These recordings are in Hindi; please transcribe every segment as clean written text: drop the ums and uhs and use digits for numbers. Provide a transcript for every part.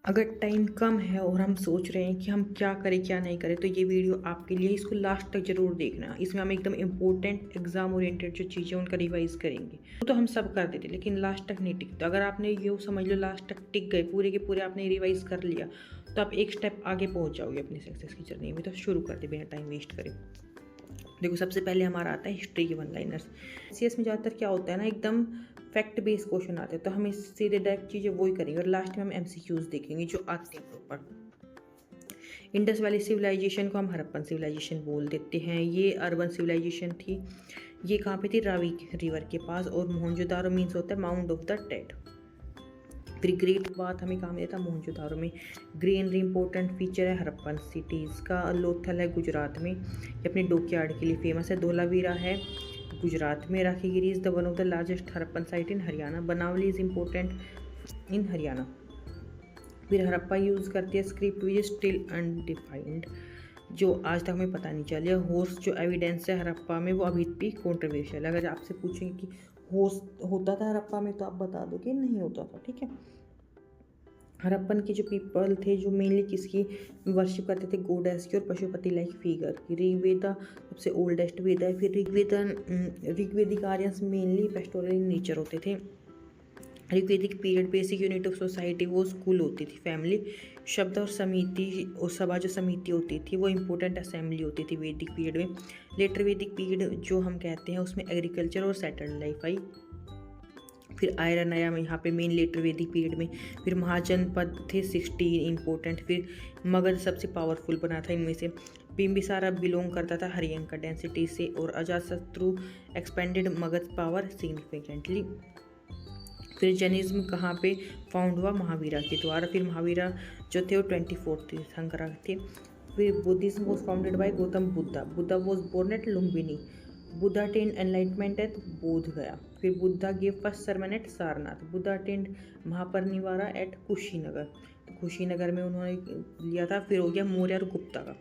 अगर टाइम कम है और हम सोच रहे हैं कि हम क्या करें क्या नहीं करें, तो ये वीडियो आपके लिए, इसको लास्ट तक ज़रूर देखना। इसमें हम एकदम इम्पोर्टेंट एग्जाम ओरिएंटेड जो चीज़ें उनका रिवाइज करेंगे। वो तो हम सब कर देते लेकिन लास्ट तक नहीं टिकते। अगर आपने ये समझ लो लास्ट तक टिक गए, पूरे के पूरे आपने रिवाइज कर लिया, तो आप एक स्टेप आगे पहुँच जाओगे अपनी सक्सेस की जर्नी में। तो शुरू करते बिना टाइम वेस्ट करें। देखो, सबसे पहले हमारा आता है हिस्ट्री के वन लाइनर्स। सीएस में ज़्यादातर क्या होता है ना, एकदम फैक्ट बेस्ड क्वेश्चन आते हैं, तो हम सीधे डायरेक्ट चीज़ें वही करेंगे और लास्ट में हम एमसीक्यूज देखेंगे जो आते हैं प्रॉपर। इंडस वैली सिविलाइजेशन को हम हड़प्पन सिविलाइजेशन बोल देते हैं। ये अर्बन सिविलाइजेशन थी। ये कहाँ पे थी? रावी रिवर के पास। और मोहनजोदारो मीन्स होता है माउंट ऑफ द डेड। फिर ग्रेट बात हमें कहाँ मिला था? मोहनजोदारो में। ग्रीनरी इंपॉर्टेंट फीचर है हड़प्पन सिटीज़ का। लोथल है गुजरात में, ये अपने डॉकयार्ड के लिए फेमस है। धोलावीरा है गुजरात में। Rakhigarhi is the one of the largest Harappan site in Haryana. Banawali is important in Haryana. फिर हड़प्पा यूज़ करती है script which is still undefined, जो आज तक हमें पता नहीं चला। हॉर्स जो एविडेंस है हड़प्पा में, वो अभी भी कॉन्ट्रोवर्शियल है। अगर आपसे पूछेंगे कि हॉर्स होता था हड़प्पा में, तो आप बता दो कि नहीं होता था। ठीक है। हड़प्पन के जो पीपल थे, जो मेनली किसकी वर्शिप करते थे? गॉडेस की और पशुपति लाइक फिगर की। ऋग्वेदा सबसे ओल्डेस्ट वेद है। फिर Rigvedic Aryans mainly pastoral in nature होते थे। Rigvedic period basic unit of society वो स्कूल होती थी, फैमिली। शब्द और समिति और सभा जो समिति होती थी वो इम्पोर्टेंट असेंबली होती थी वैदिक पीरियड में। लेटर वैदिक पीरियड जो हम कहते हैं, उसमें एग्रीकल्चर और सेटल्ड लाइफ आई। फिर आयरन आया यहाँ पे मेन लेटर वैदिक पीरियड में। फिर महाजनपद थे 16 इंपॉर्टेंट। फिर मगध सबसे पावरफुल बना था इनमें से। बिम्बिसारा बिलोंग करता था हरियन का डेंसिटी से। और Ajatashatru expanded Magadh power significantly. फिर जैनिज्म कहाँ पे फाउंड हुआ? महावीरा के द्वारा। फिर महावीरा जो थे वो 24 तीर्थंकर थे। फिर Buddhism was founded by Gautam Buddha. Buddha was born at Lumbini. Buddha attend enlightenment at Bodh Gaya. फिर Buddha give first sermon at Sarnath. Buddha attend Mahaparinirvana at Kushinagar. तो कुशीनगर में उन्होंने लिया था। फिर हो गया मौर्य और गुप्ता का।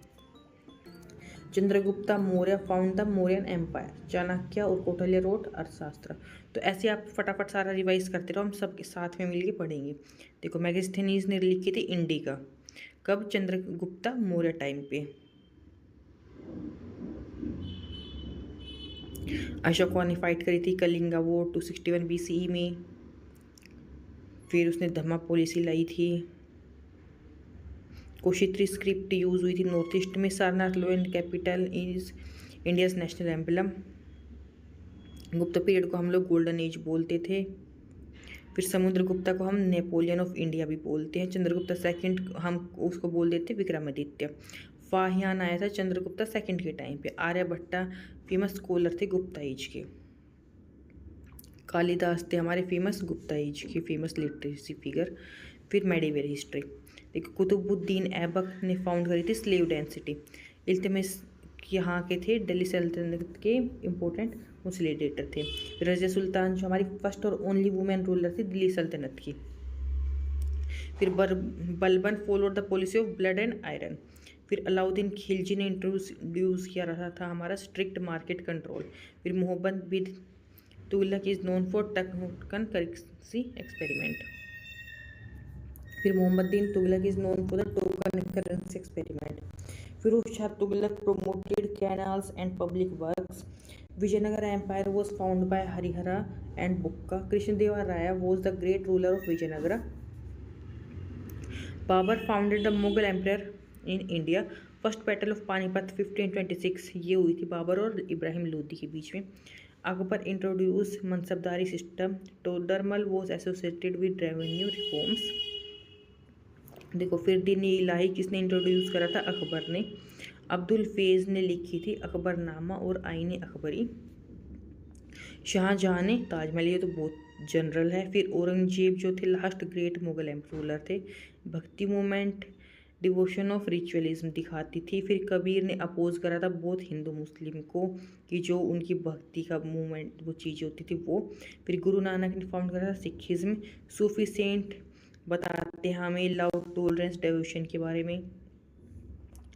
Chandragupta Maurya found the Mauryan empire. Chanakya और कौटिल्य रोट अर्थशास्त्र। तो ऐसे आप फटाफट सारा रिवाइज करते रहो, हम सब साथ में मिलकर पढ़ेंगे। देखो, मैगस्थनीज ने लिखी थी इंडिका। कब? चंद्रगुप्ता मौर्य टाइम पे। अशोका ने फाइट करी थी कलिंगा वॉर 261 BCE में। फिर उसने धम्मा पॉलिसी लाई थी। कोशित्री स्क्रिप्ट यूज हुई थी नॉर्थ ईस्ट में। Sarnath law and capital is India's national emblem. Gupta period को हम लोग गोल्डन एज बोलते थे। फिर समुद्रगुप्ता को हम नेपोलियन ऑफ इंडिया भी बोलते हैं। चंद्रगुप्ता सेकंड हम उसको बोल देते हैं विक्रमादित्य। फाहियान आया था चंद्रगुप्ता सेकंड के टाइम पे। आर्यभट्टा फेमस स्कॉलर थे गुप्ता एज के। कालिदास थे हमारे फेमस गुप्ता एज के फेमस लिटरेसी फिगर। फिर मेडिवल हिस्ट्री। देखो, कुतुबुद्दीन ऐबक ने फाउंड करी थी स्लेव डेंसिटी। इल्तुतमिश यहाँ के थे दिल्ली सल्तनत के इम्पोर्टेंट मुस्लिडेटर थे। रजिया सुल्तान जो हमारी फर्स्ट और ओनली वुमेन रूलर थी दिल्ली सल्तनत की। फिर Balban followed the policy of blood and iron. फिर अलाउद्दीन खिलजी ने इंट्रोड्यूस किया रहा था हमारा स्ट्रिक्ट मार्केट कंट्रोल। फिर Mohammad bin Tughlaq is known for token currency experiment. फिर Mohammad bin Tughlaq is known for the token currency experiment. Firoz Shah Tughlaq promoted canals and public works. Vijayanagara Empire was founded by Harihara and Bukka. Krishnadeva Raya was the great ruler of Vijayanagara. Babur founded the Mughal Empire in India. First battle of Panipat 1526 ये हुई थी बाबर और इब्राहिम लोदी के बीच में। Akbar introduce मनसबदारी system. Todarmal was associated with revenue reforms. देखो, फिर दीन इलाही किसने इंट्रोड्यूस करा था? अकबर ने। अब्दुल फैज़ ने लिखी थी अकबरनामा और आईन अकबरी। शाहजहाँ ने ताजमहल, ये तो बहुत जनरल है। फिर औरंगजेब जो थे लास्ट ग्रेट मुगल रूलर थे। भक्ति मूवमेंट डिवोशन ऑफ रिचुअलिज्म दिखाती थी। फिर कबीर ने अपोज करा था बहुत हिंदू मुस्लिम को कि जो उनकी भक्ति का मूवमेंट वो चीज़ होती थी वो। फिर गुरु नानक ने फाउंड करा था सिखिज्म। सूफी सेंट बताते हैं हमें लव, टॉलरेंस, डिवोशन के बारे में।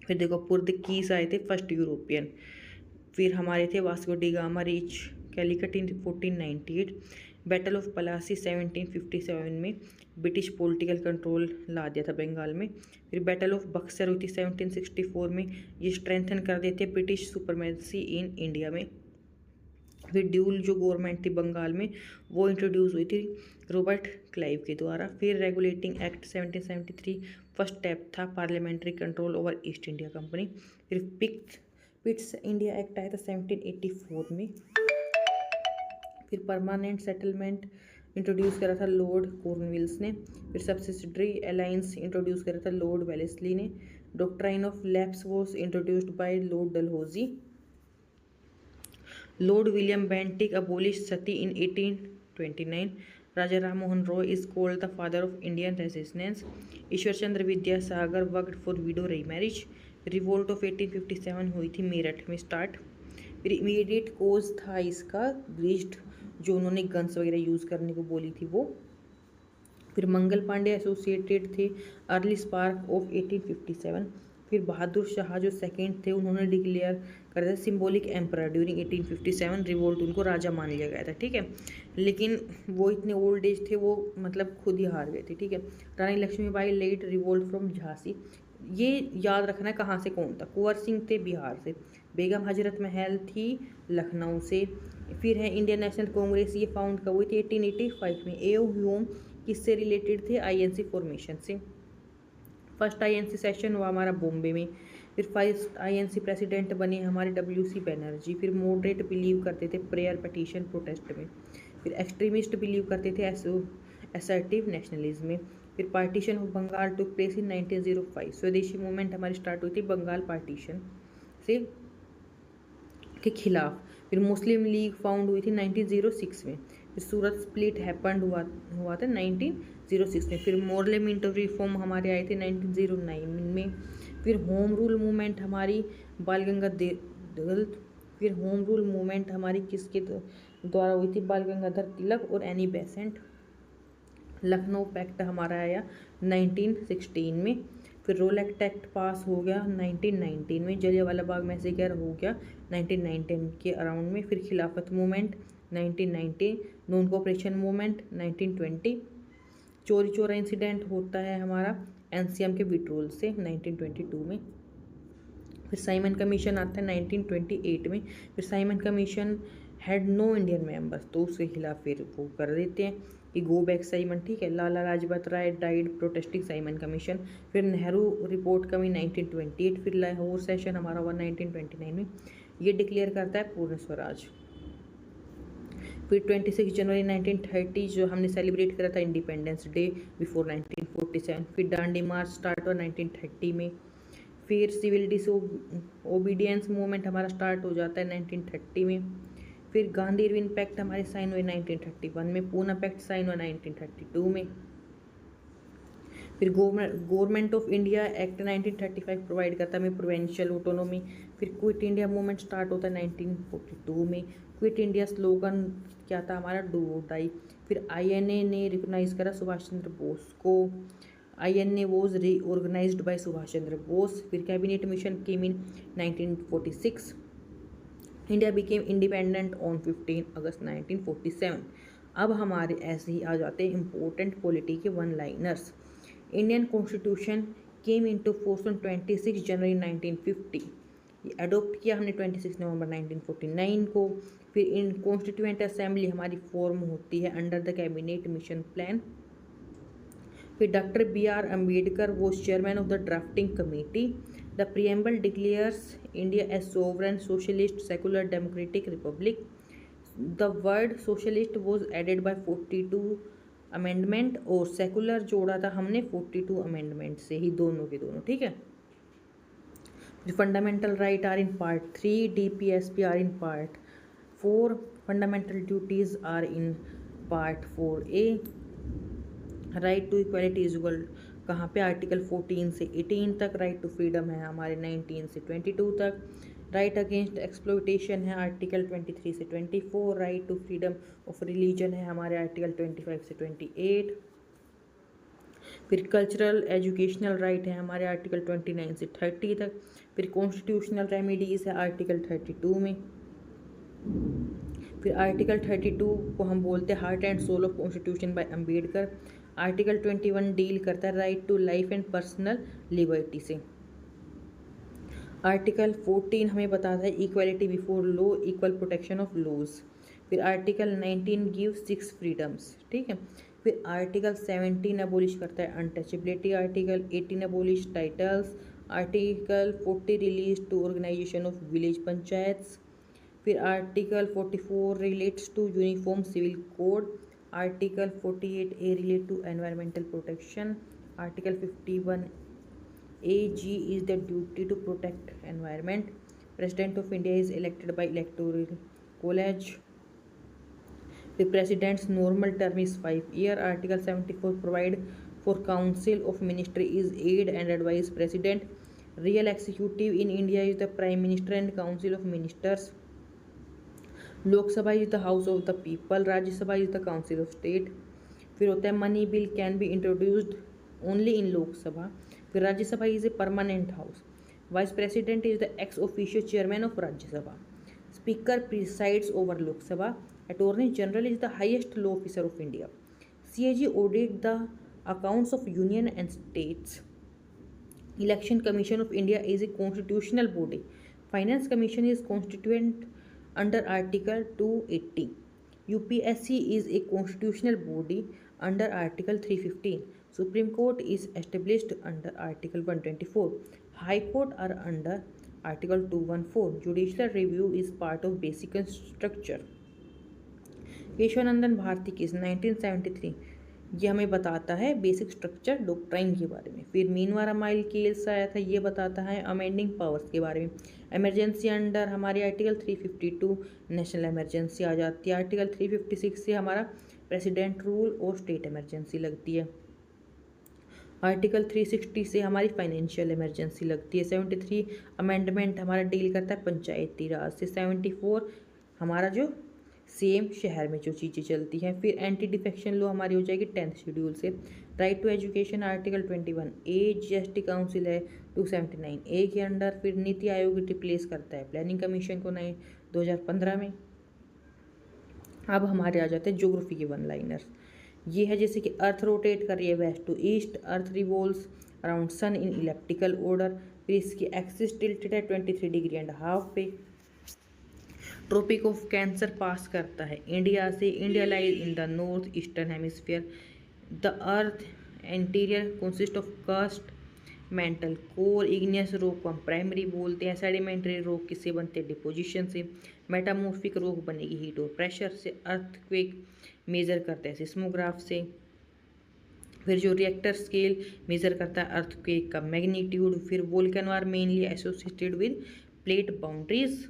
फिर देखो, पुर्तगीज आए थे फर्स्ट यूरोपियन। फिर हमारे थे Vasco da Gama reach Calicut in 1498। Battle of Plassey 1757 में ब्रिटिश पॉलिटिकल कंट्रोल ला दिया था बंगाल में। फिर बैटल ऑफ बक्सर हुई थी 1764 में, ये स्ट्रेंथन कर देते ब्रिटिश सुपरमेसी इन इंडिया में। फिर ड्यूल जो गवर्नमेंट थी बंगाल में वो इंट्रोड्यूस हुई थी रॉबर्ट क्लाइव के द्वारा। फिर रेगुलेटिंग एक्ट 1773 फर्स्ट स्टेप था parliamentary control over east India company. फिर पिट्स इंडिया एक्ट आया था 1784 में। फिर परमानेंट सेटलमेंट इंट्रोड्यूस करा था लॉर्ड कॉर्नवालिस ने। फिर सब्सिडरी अलायंस इंट्रोड्यूस करा था लॉर्ड वेलेस्ली ने। Doctrine of lapse was introduced by Lord Dalhousie. Lord William Bentinck abolished Sati in 1829. Raja Ram Mohan Roy is called the father of Indian resistance. Ishwar Chandra Vidyasagar worked for window remarriage. Revolt of 1857 हुई थी मेरठ में स्टार्ट। फिर इमीडिएट कोज था इसका ग्रीस्ड, जो उन्होंने गन्स वगैरह यूज़ करने को बोली थी वो। फिर मंगल पांडे एसोसिएटेड थे अर्ली स्पार्क ऑफ 1857। फिर बहादुर शाह जो सेकंड थे उन्होंने डिक्लेयर कर दिया सिंबॉलिक एम्परर ड्यूरिंग 1857। रिवोल्ट उनको राजा मान लिया गया था, ठीक है, लेकिन वो इतने ओल्ड एज थे, वो मतलब खुद ही हार गए थे, ठीक है। Rani Lakshmibai led revolt from Jhansi, ये याद रखना है कहाँ से कौन था। कुंवर सिंह थे बिहार से। बेगम हजरत महल थी लखनऊ से। फिर है इंडियन नेशनल कांग्रेस, ये फाउंड कब हुई थी 1885 में। ए ह्यूम किससे रिलेटेड थे, आईएनसी फॉर्मेशन से। फर्स्ट आईएनसी सेशन हुआ हमारा बॉम्बे में। फिर फर्स्ट आईएनसी प्रेसिडेंट बने हमारे WC बनर्जी। फिर मॉडरेट बिलीव करते थे प्रेयर पटिशन प्रोटेस्ट में। फिर एक्सट्रीमिस्ट बिलीव करते थे असर्टिव नेशनलिज्म में। फिर partition of Bengal took place in 1905। Swadeshi movement हमारी स्टार्ट हुई थी बंगाल पार्टीशन से के खिलाफ। फिर मुस्लिम लीग फाउंड हुई थी 1906 में। फिर सूरत स्प्लिट हैपेंड हुआ था 1906 में। फिर पार्लियामेंट रिफॉर्म हमारे आए थे 1909 में। फिर होम रूल मूवमेंट हमारी बाल गंगाधर। फिर होम रूल मूवमेंट हमारी किसके द्वारा हुई थी, बाल गंगाधर तिलक और एनी बेसेंट। लखनऊ पैक्ट हमारा आया 1916 में। फिर रोलेक्ट एक्ट पास हो गया 1919 में। जलियांवाला बाग मैसेकर हो गया 1919 के अराउंड में। फिर खिलाफत मूवमेंट 1990, नॉन कोऑपरेशन मूवमेंट 1920। चोरी चोरा इंसिडेंट होता है हमारा एनसीएम के विड्रोल से 1922 में। फिर साइमन कमीशन आता है 1928 में। फिर Simon commission had no Indian members, तो उसके खिलाफ फिर वो कर देते हैं कि गो बैक साइमन, ठीक है। Lala Lajpat Rai died protesting Simon commission. फिर नेहरू रिपोर्ट कमी 1928। फिर लाहौर सेशन हमारा हुआ 1929 में, ये डिक्लेयर करता है पूर्ण स्वराज। फिर 26 जनवरी 1930 जो हमने सेलिब्रेट करा था इंडिपेंडेंस डे बिफोर 1947। फिर डांडी मार्च स्टार्ट हुआ 1930 में। फिर सिविल डिसओबीडियंस मूवमेंट हमारा स्टार्ट हो जाता है 1930 में। फिर गांधी इरविन पैक्ट हमारे साइन हुए 1931 में। पूना पैक्ट साइन हुआ 1932 में। फिर government of India act 1935 provide करता है हमें प्रोविंशियल ऑटोनॉमी। फिर क्विट इंडिया मूवमेंट स्टार्ट होता है 1942 में। क्विट इंडिया स्लोगन क्या था हमारा, डू और डाई। फिर आईएनए ने रिकॉग्नाइज करा सुभाष चंद्र बोस को। INA was रीऑर्गेनाइज्ड bye Subhash Chandra Bose. फिर cabinet mission came in 1946। India became independent on 15 अगस्त 1947। अब हमारे ऐसे ही आ जाते हैं इंपॉर्टेंट पॉलिटी के one liners. Indian constitution came into force on 26 जनवरी 1950। ये अडोप्ट किया हमने 26 नवंबर 1949 को। फिर इन कॉन्स्टिट्यूएंट असेंबली हमारी फॉर्म होती है under the cabinet mission plan. फिर doctor BR Ambedkar was chairman of the drafting committee. The preamble declares India as sovereign socialist secular democratic republic. The word socialist was added by 42 amendment, और सेकुलर जोड़ा था हमने 42 अमेंडमेंट से ही, दोनों के दोनों, ठीक है। Fundamental right are in part 3, DPSP are in part 4, fundamental duties are in part 4A। Right to equality is equal कहाँ पे, आर्टिकल 14 से 18 तक। राइट टू फ्रीडम है हमारे 19 से 22 तक। राइट अगेंस्ट एक्सप्लोइटेशन है आर्टिकल 23 से 24। Right to freedom of religion है हमारे आर्टिकल 25 से 28। फिर कल्चरल एजुकेशनल राइट है हमारे आर्टिकल 29 से 30 तक। फिर कॉन्स्टिट्यूशनल रेमेडीज है आर्टिकल 32 में। फिर आर्टिकल 32 को हम बोलते हैं heart and soul of constitution by Ambedkar. Article 21 deal करता है right to life and personal liberty से। आर्टिकल 14 हमें बताता है equality before law, equal protection of laws. फिर आर्टिकल 19 गिव 6 फ्रीडम्स, ठीक है। फिर आर्टिकल 17 अबोलिश करता है untouchability. Article 18 abolish titles. Article 40 release to organisation of village panchayats. फिर article 44 relates to uniform civil code. Article 48 A relate to environmental protection. Article 51 AG is the duty to protect environment. President of India is elected by electoral college. The president's normal term is 5 years. Article 74 provide for council of ministry is aid and advise president. Real executive in India is the prime minister and council of ministers. Lok Sabha is the house of the people. Rajya Sabha is the council of state. फिर होता है money bill can be introduced only in Lok Sabha. फिर Rajya Sabha is a permanent house. Vice president is the ex officio chairman of Rajya Sabha. Speaker presides over Lok Sabha. Attorney general is the highest law officer of India. CAG audit the accounts of union and states. Election commission of India is a constitutional body. Finance commission is constituent under article 280। UPSC is a constitutional body under Article 315. Supreme Court is established under Article 124. High Court are under Article 214. Judicial review is part of basic structure. Kesavananda Bharati case 1973, ये हमें बताता है बेसिक स्ट्रक्चर डॉक्ट्राइन के बारे में। फिर मीनवारा माइल केस आया था, ये बताता है अमेंडिंग पावर्स के बारे में। इमरजेंसी अंडर हमारी आर्टिकल 352 नेशनल इमरजेंसी आ जाती है। आर्टिकल 356 से हमारा प्रेसिडेंट रूल और स्टेट इमरजेंसी लगती है। आर्टिकल 360 से हमारी फाइनेंशियल इमरजेंसी लगती है। 73 अमेंडमेंट हमारा डील करता है पंचायती राज से। 74 हमारा जो सेम शहर में जो चीज़ें चलती हैं। फिर एंटी डिफेक्शन लॉ हमारी हो जाएगी 10th शेड्यूल से। Right to education article 21 A. GST council है 279 ए के अंडर। फिर नीति आयोग रिप्लेस करता है प्लानिंग कमीशन को 2015 में। अब हमारे आ जाते हैं ज्योग्राफी के वन लाइनर्स। ये है जैसे कि अर्थ रोटेट कर रही है west to east, earth revolves around sun in elliptical order. फिर इसकी एक्सिस टिल्टेड है 23 डिग्री एंड हाफ पे। ट्रॉपिक ऑफ कैंसर पास करता है इंडिया से। India lies in the north eastern hemisphere. The earth interior consist of crust mantle core. Igneous rock को हम प्राइमरी बोलते हैं। सेडिमेंट्री रॉक किससे बनते हैं? डिपोजिशन से। मेटामॉर्फिक रॉक बनेगी हीट और प्रेशर से। अर्थक्वेक मेजर करते हैं सिस्मोग्राफ से। फिर जो रिएक्टर स्केल मेजर करता है अर्थक्वेक का मैग्नीट्यूड। फिर volcano are mainly associated with plate boundaries.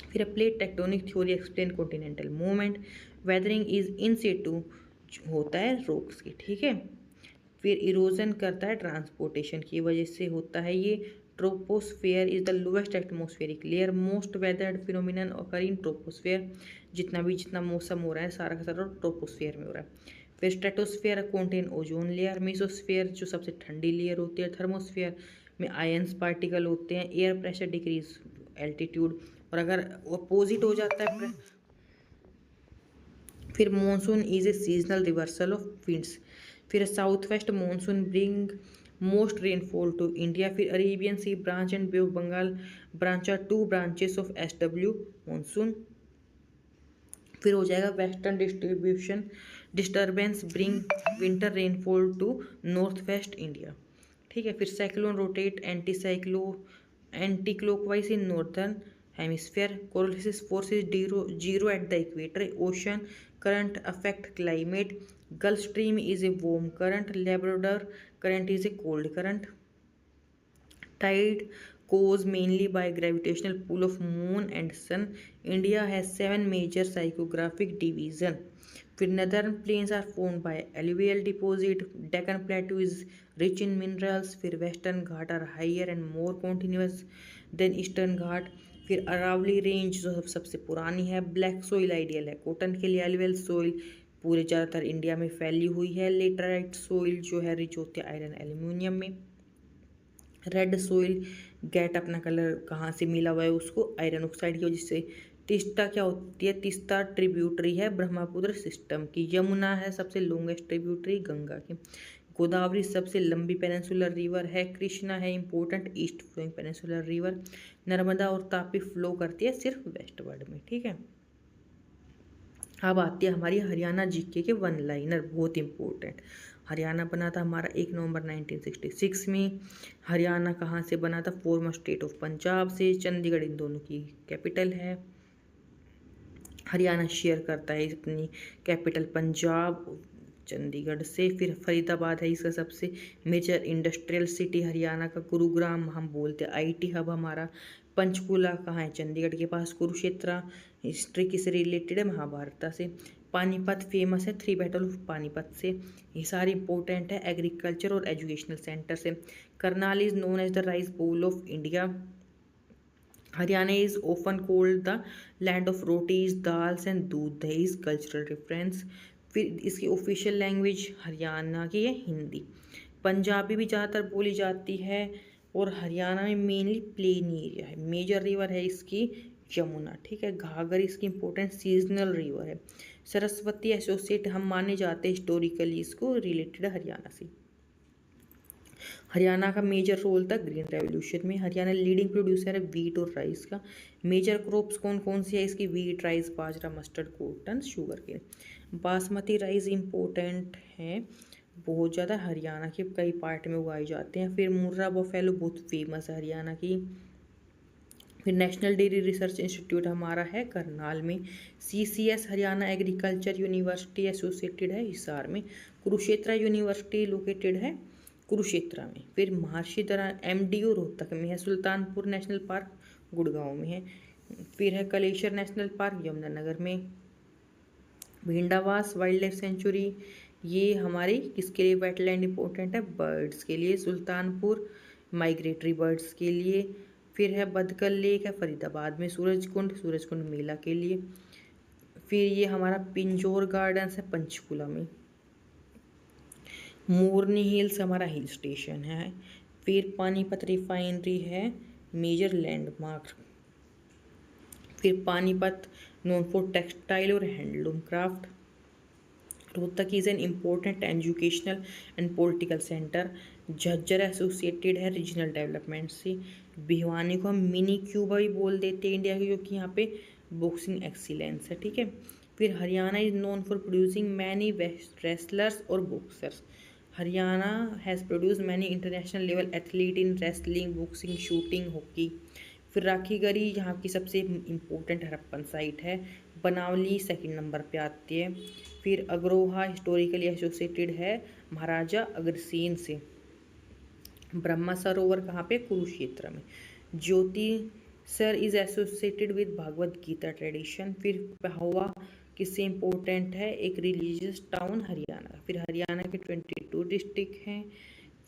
फिर plate tectonic theory explain continental movement. Weathering is in situ होता है रॉक्स की, ठीक है। फिर इरोजन करता है ट्रांसपोर्टेशन की वजह से होता है ये। Troposphere is the lowest atmospheric layer. Most weathered phenomenon occur in troposphere. जितना मौसम हो रहा है सारा का सारा ट्रोपोस्फेयर में हो रहा है। फिर stratosphere contain ozone layer. Mesosphere जो सबसे ठंडी लेयर होती है। थर्मोस्फेयर में आयंस पार्टिकल होते हैं। एयर प्रेशर डिक्रीज एल्टीट्यूड, और अगर अपोजिट हो जाता है फिर monsoon is a seasonal reversal of winds. फिर south west monsoon bring most rainfall to India. फिर Arabian sea branch and bay of Bengal branch are 2 branches of SW monsoon. फिर हो जाएगा western distribution disturbance bring winter rainfall to north west India, ठीक है। फिर cyclone rotate anti clockwise in northern hemisphere. Coriolis force is zero at the equator. Ocean current affect climate. Gulf stream is a warm current. Labrador current is a cold current. Tide caused mainly by gravitational pull of moon and sun. India has 7 major seismographic division. फिर northern plains are formed by alluvial deposit. Deccan plateau is rich in minerals. फिर western Ghat are higher and more continuous than eastern घाट। फिर अरावली रेंज जो सबसे पुरानी है। ब्लैक सोइल आइडियल है कॉटन के लिए। एलुवियल सोइल पूरे ज़्यादातर इंडिया में फैली हुई है। लेटराइट सोइल जो है रिच होती है आयरन एल्यूमिनियम में। रेड सोइल गेट अपना कलर कहाँ से मिला हुआ है उसको आयरन ऑक्साइड की वजह से तीस्ता क्या होती है? तीस्ता ट्रिब्यूटरी है ब्रह्मपुत्र सिस्टम की। यमुना है सबसे लॉन्गेस्ट ट्रिब्यूटरी गंगा की। गोदावरी सबसे लंबी पेनिनसुलर रिवर है। कृष्णा है important east flowing peninsular river. Narmada और तापी फ्लो करती है सिर्फ वेस्टवर्ड में, ठीक है। अब आती है हमारी हरियाणा जीके के वन लाइनर, बहुत इंपॉर्टेंट। हरियाणा बना था हमारा 1 नवंबर 1966 में। हरियाणा कहाँ से बना था? फॉर्मर स्टेट ऑफ पंजाब से। चंडीगढ़ इन दोनों की कैपिटल है। हरियाणा शेयर करता है अपनी कैपिटल पंजाब चंडीगढ़ से। फिर फरीदाबाद है इसका सबसे मेजर इंडस्ट्रियल सिटी हरियाणा का। गुरुग्राम हम बोलते हैं आईटी हब हमारा। पंचकूला कहाँ है? चंडीगढ़ के पास। कुरुक्षेत्र हिस्ट्री किससे रिलेटेड है? महाभारत से। पानीपत फेमस है 3 बैटल ऑफ पानीपत से। हिसार इंपॉर्टेंट है एग्रीकल्चर और एजुकेशनल सेंटर से। Karnal is known as the rice bowl of India. Haryana is often called the land of rotis dals and doodh dahi is cultural reference. फिर इसकी ऑफिशियल लैंग्वेज हरियाणा की है हिंदी। पंजाबी भी ज़्यादातर बोली जाती है। और हरियाणा में मेनली प्लेन एरिया है। मेजर रिवर है इसकी यमुना, ठीक है। घाघर इसकी इंपॉर्टेंट सीजनल रिवर है। सरस्वती एसोसिएट हम माने जाते हैं हिस्टोरिकली इसको रिलेटेड हरियाणा से। हरियाणा का मेजर रोल था ग्रीन रेवोल्यूशन में। हरियाणा लीडिंग प्रोड्यूसर है वीट और राइस का। मेजर क्रॉप्स कौन कौन सी है इसकी? Wheat, rice, bajra, mustard, cotton, sugarcane. Basmati rice important है बहुत ज़्यादा, हरियाणा के कई पार्ट में उगाए जाते हैं। फिर मुर्रा बफेलो बहुत फेमस है हरियाणा की। फिर नेशनल डेयरी रिसर्च इंस्टीट्यूट हमारा है करनाल में। CCS Haryana agriculture university associated है हिसार में। कुरुक्षेत्र यूनिवर्सिटी लोकेटेड है कुरुक्षेत्र में। फिर महर्षि दयानंद MDU रोहतक में है। सुल्तानपुर नेशनल पार्क गुड़गांव में है। फिर है कलेश्वर नेशनल पार्क यमुनानगर में। भिंडावास वाइल्ड लाइफ सेंचुरी ये हमारी किसके लिए वेटलैंड इंपॉर्टेंट है? बर्ड्स के लिए। सुल्तानपुर माइग्रेटरी बर्ड्स के लिए। फिर है बदकल लेक है फरीदाबाद में। सूरजकुंड मेला के लिए। फिर ये हमारा पिंजौर गार्डन्स है पंचकुला में। मोरनी हिल्स हमारा हिल स्टेशन है। फिर पानीपत रिफाइनरी है मेजर लैंडमार्क। फिर पानीपत नोन फॉर टेक्सटाइल और handloom craft. Rohtak is an important educational and political centre. Jhajjar associated है रीजनल डेवलपमेंट से। भिवानी को हम मिनी क्यूबा भी बोल देते हैं इंडिया के, क्योंकि यहाँ पे बॉक्सिंग एक्सीलेंस है, ठीक है। फिर Haryana is known for producing many wrestlers और boxers. Haryana has produce many international level athlete in wrestling, boxing, shooting, hockey. फिर राखीगढ़ी यहाँ की सबसे इम्पोर्टेंट हड़प्पन साइट है। बनावली सेकंड नंबर पे आती है। फिर अग्रोहा हिस्टोरिकली एसोसिएटेड है महाराजा अग्रसेन से। ब्रह्मा सरोवर कहाँ पे? कुरुक्षेत्र में। Jyotisar is associated with Bhagavad Gita tradition. फिर पहवा किससे इम्पोर्टेंट है? एक रिलीजियस टाउन हरियाणा। फिर हरियाणा के 22 डिस्ट्रिक्ट हैं।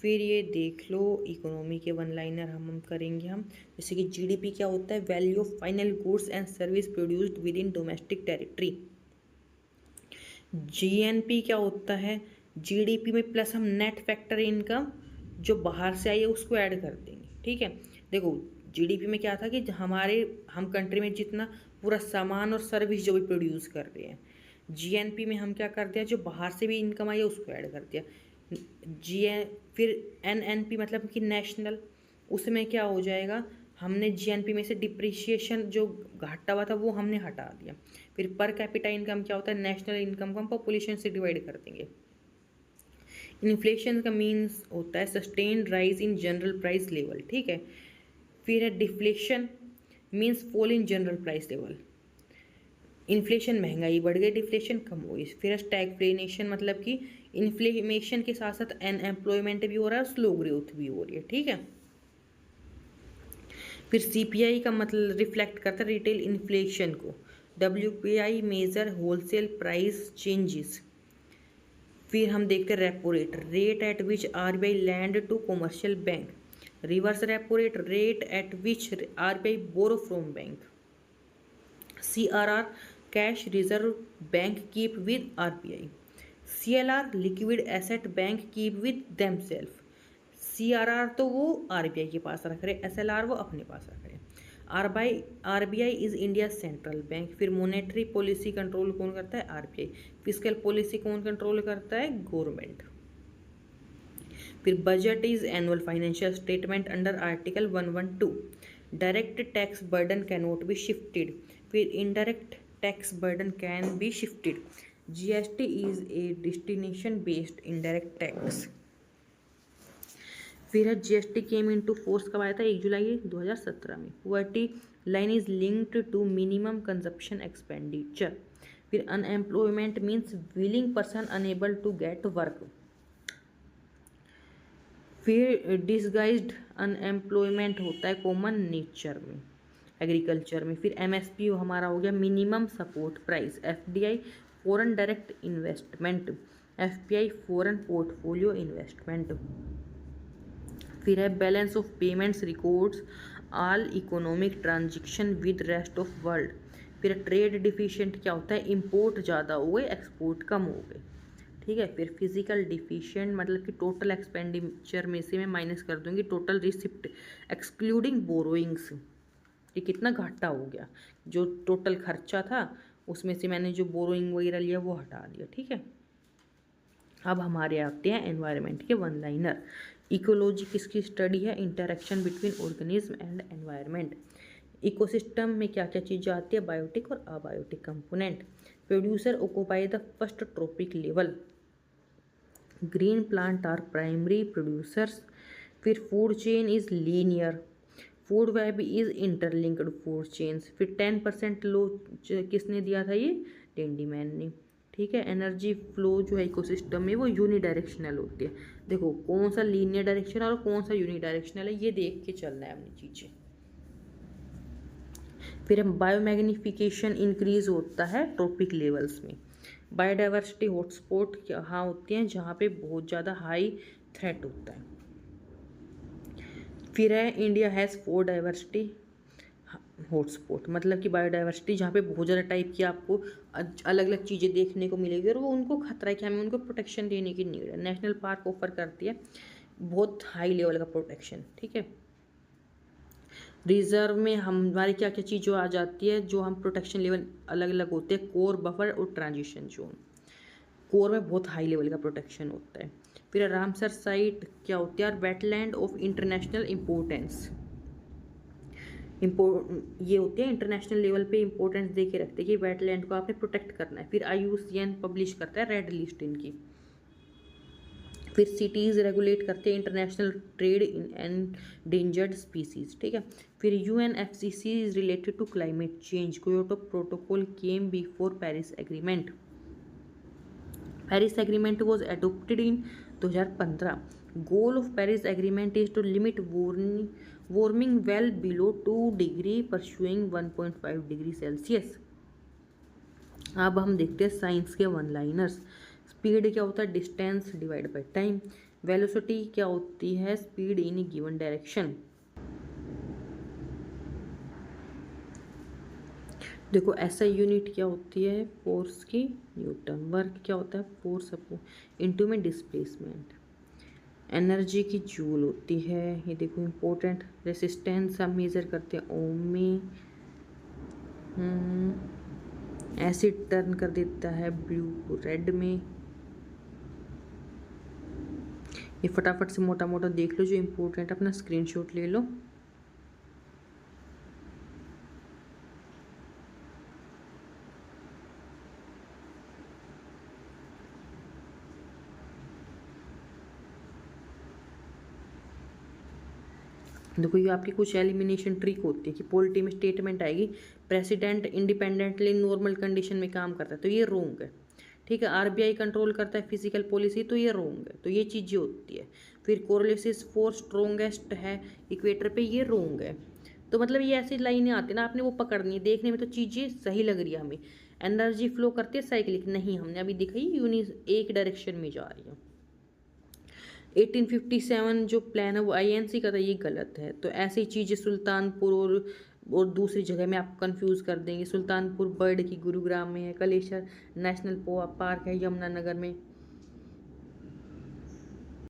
फिर ये देख लो इकोनॉमी के वन लाइनर हम करेंगे हम, जैसे कि GDP क्या होता है? Value of final goods and service produced with in domestic territory. GNP क्या होता है? GDP में प्लस हम नेट फैक्टर इनकम जो बाहर से आई है उसको ऐड कर देंगे, ठीक है। देखो GDP में क्या था कि हम कंट्री में जितना पूरा सामान और सर्विस जो भी प्रोड्यूस कर रहे हैं, GNP में हम क्या कर दिया, जो बाहर से भी इनकम आई है उसको ऐड कर दिया। फिर NNP मतलब कि नेशनल, उसमें क्या हो जाएगा, हमने GNP में से डिप्रिशिएशन जो घाटा हुआ था वो हमने हटा दिया। फिर पर कैपिटा इनकम क्या होता है? नेशनल इनकम को हम पॉपुलेशन से डिवाइड कर देंगे। इन्फ्लेशन का मीन्स होता है sustained rise in general price level, ठीक है। फिर है deflation means fall in general price level. Inflation महंगाई बढ़ गई, डिफ्लेशन कम हो गई। फिर है स्टैग्फ्लेशन मतलब कि इन्फ्लेमेशन के साथ साथ अनएम्प्लॉयमेंट भी हो रहा है, स्लो ग्रोथ भी हो रही है, ठीक है। फिर CPI का मतलब रिफ्लेक्ट करता है रिटेल इन्फ्लेशन को। WPI measure wholesale price changes. फिर हम देखते हैं repo rate at which RBI lend to commercial bank. Reverse repo rate at which RBI borrow from bank. CRR cash reserve bank keep with RBI। CLR liquid asset bank keep with themself. CRR तो वो RBI के पास रख रहे, SLR वो अपने पास रख रहे। RBI is India central bank. फिर मॉनेटरी पॉलिसी कंट्रोल कौन करता है? आरबीआई। फिजिकल पॉलिसी कौन कंट्रोल करता है? गवर्नमेंट। फिर budget is annual financial statement under article 112। Direct tax burden can not be shifted. फिर indirect tax burden can be shifted. GST is a destination based indirect tax. फिर है जीएसटी केम इनटू फोर्स कब आया था? 1 जुलाई 2017 में। Poverty line is linked to minimum consumption expenditure. फिर unemployment means willing person unable to get work. फिर डिसगाइज्ड अनएम्प्लॉयमेंट होता है कॉमन नेचर में, एग्रीकल्चर में। फिर एमएसपी हमारा हो गया minimum support price. FDI foreign direct investment. FPI foreign portfolio investment. फिर है balance of payments records all economic transaction with rest of world. फिर ट्रेड डिफिशिएंट क्या होता है? इंपोर्ट ज़्यादा हो गए, एक्सपोर्ट कम हो गए। ठीक है। फिर फिजिकल डिफिशिएंट मतलब कि टोटल एक्सपेंडिचर में से मैं माइनस कर दूंगी टोटल रिसिप्ट एक्सक्लूडिंग बोरोइंग्स। ये कितना घाटा हो गया? जो टोटल खर्चा था उसमें से मैंने जो बोरोइंग वगैरह लिया वो हटा दिया। ठीक है। अब हमारे आते हैं एनवायरनमेंट के वन लाइनर। इकोलॉजी किसकी स्टडी है? Interaction between organism and environment. Ecosystem में क्या क्या चीज़ें आती है? बायोटिक और abiotic component. Producer occupy the first trophic level. Green plant are primary producers. फिर food chain is linear. Food web is interlinked food chains. फिर 10% लो किसने दिया था? ये डेंडीमैन ने। ठीक है। एनर्जी फ्लो जो है इकोसिस्टम में वो यूनिडायरेक्शनल होती है। देखो कौन सा लीनियर डायरेक्शन और कौन सा यूनिडायरेक्शनल है ये देख के चलना है अपनी चीज़ें। फिर बायोमैग्निफिकेशन इंक्रीज होता है ट्रॉपिक लेवल्स में। बायोडाइवर्सिटी हॉटस्पॉट कहाँ होते हैं? जहाँ पे बहुत ज़्यादा हाई थ्रेट होता है। फिर है इंडिया हैज़ 4 डाइवर्सिटी हॉटस्पॉट मतलब कि बायोडाइवर्सिटी जहाँ पे बहुत ज़्यादा टाइप की आपको अलग अलग चीज़ें देखने को मिलेगी और वो उनको खतरा है कि हमें उनको प्रोटेक्शन देने की नीड है। नेशनल पार्क ऑफर करती है बहुत हाई लेवल का प्रोटेक्शन। ठीक है। रिजर्व में हमारी क्या क्या चीज़ जो आ जाती है जो हम प्रोटेक्शन लेवल अलग अलग होते हैं? कोर, बफर और ट्रांजिशन जोन। कोर में बहुत हाई लेवल का प्रोटेक्शन होता है। फिर रामसर साइट क्या होती है? Wetland of international importance. ये होते हैं इंटरनेशनल लेवल पे इंपॉर्टेंस दे के रखते हैं कि वेटलैंड को आपने प्रोटेक्ट करना है। फिर IUCN पब्लिश करता है रेड लिस्ट इनकी। फिर सिटीज़ रेगुलेट करते हैं international trade in endangered species. ठीक है। फिर UNFCCC is related to climate change. Kyoto protocol came before Paris agreement. Paris agreement was adopted in 2015। Goal of Paris agreement is to limit warming well below 2 degree pursuing 1.5 degree Celsius. अब हम देखते हैं साइंस के वन लाइनर्स। स्पीड क्या होता है? Distance divide by time. Velocity क्या होती है? Speed in A given direction. देखो ऐसा यूनिट क्या होती है? फोर्स की न्यूटन। वर्क क्या होता है? फोर्स अपॉन इनटू में डिस्प्लेसमेंट। एनर्जी की जूल होती है। ये देखो इम्पोर्टेंट। रेसिस्टेंस हम मेजर करते हैं ओम में। एसिड टर्न कर देता है ब्लू को रेड में। ये फटाफट से मोटा मोटा देख लो जो इम्पोर्टेंट, अपना स्क्रीनशॉट ले लो। देखो ये आपकी कुछ एलिमिनेशन ट्रिक होती है कि पॉलिटी में स्टेटमेंट आएगी प्रेसिडेंट इंडिपेंडेंटली नॉर्मल कंडीशन में काम करता है तो ये रोंग है। ठीक है। आरबीआई कंट्रोल करता है फिजिकल पॉलिसी तो ये रोंग है। तो ये चीज़ें होती है। फिर कोरिलेसिस फोर्स स्ट्रोंगेस्ट है इक्वेटर पे, ये रोंग है। तो मतलब ये ऐसी लाइनें आती है ना, आपने वो पकड़नी है। देखने में तो चीज़ें सही लग रही है हमें। एनर्जी फ्लो करती है साइक्लिक, नहीं हमने अभी दिखाई एक डायरेक्शन में जा रही है। 1857 जो प्लान है वो INC का था, ये गलत है। तो ऐसी चीज़ें सुल्तानपुर और दूसरी जगह में आप कंफ्यूज कर देंगे। सुल्तानपुर बर्ड की गुरुग्राम में है। कलेश्वर नेशनल पार्क है यमुनानगर में।